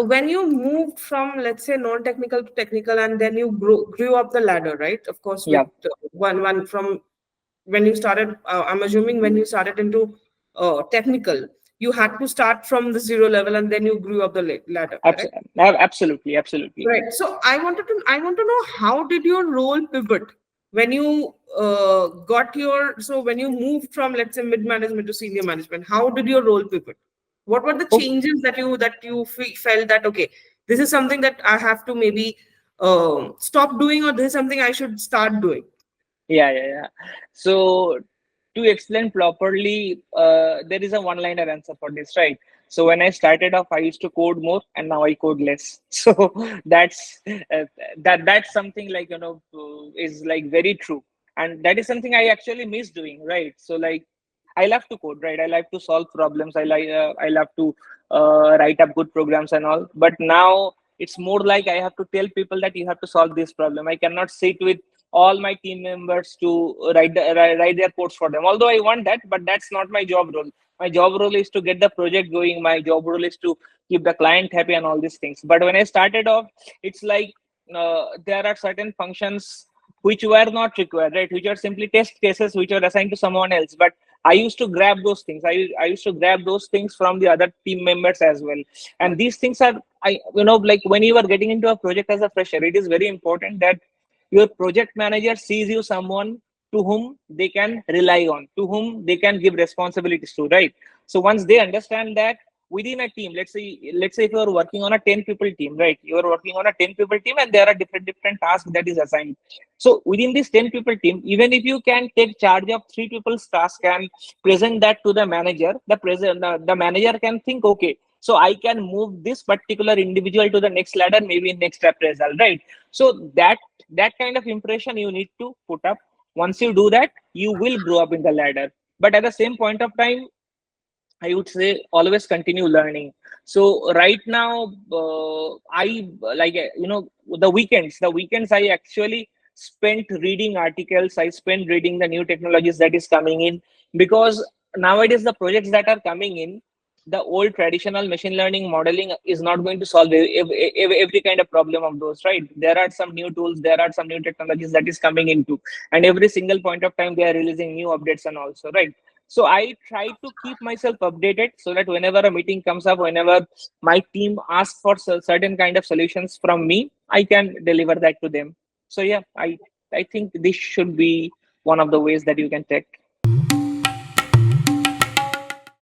when you moved from, let's say, non-technical to technical, and then you grew up the ladder, right? Of course, with Yeah, one from when you started, I'm assuming when you started into technical, you had to start from the zero level, and then you grew up the ladder, correct? absolutely, absolutely. Right. So I want to know, how did your role pivot when you when you moved from, let's say, mid management to senior management? How did your role pivot? What were the Oh, changes that you felt that, okay, this is something that I have to maybe stop doing, or this is something I should start doing? yeah. So to explain properly, there is a one-liner answer for this, right? So when I started off, I used to code more, and now I code less. So that's that's something like is like very true, and that is something I actually miss doing, right? So like I love to code, right? I like to solve problems. I love to write up good programs and all. But now it's more like I have to tell people that you have to solve this problem. I cannot sit with all my team members to write their codes for them. Although I want that, but that's not my job role. My job role is to get the project going. My job role is to keep the client happy and all these things. But when I started off, it's like there are certain functions which were not required, right? Which are simply test cases which are assigned to someone else. But I used to grab those things. I used to grab those things from the other team members as well. And these things are, like when you are getting into a project as a fresher, it is very important that your project manager sees you someone to whom they can rely on, to whom they can give responsibilities to, right? So once they understand that within a team, let's say if you are working on a 10 people team, right? You are working on a 10 people team, and there are different tasks that is assigned. So within this 10 people team, even if you can take charge of 3 people's task and present that to the manager, the manager can think, okay, so I can move this particular individual to the next ladder, maybe next appraisal, right? So that kind of impression you need to put up. Once you do that, you will grow up in the ladder. But at the same point of time, I would say always continue learning. So right now, I like the weekends I actually spent reading articles. I spent reading the new technologies that is coming in, because nowadays the projects that are coming in, the old traditional machine learning modeling is not going to solve every kind of problem of those, right? There are some new tools, there are some new technologies that is coming into, and every single point of time they are releasing new updates and also, right? So I try to keep myself updated so that whenever a meeting comes up, whenever my team asks for certain kind of solutions from me, I can deliver that to them. So yeah, I think this should be one of the ways that you can take.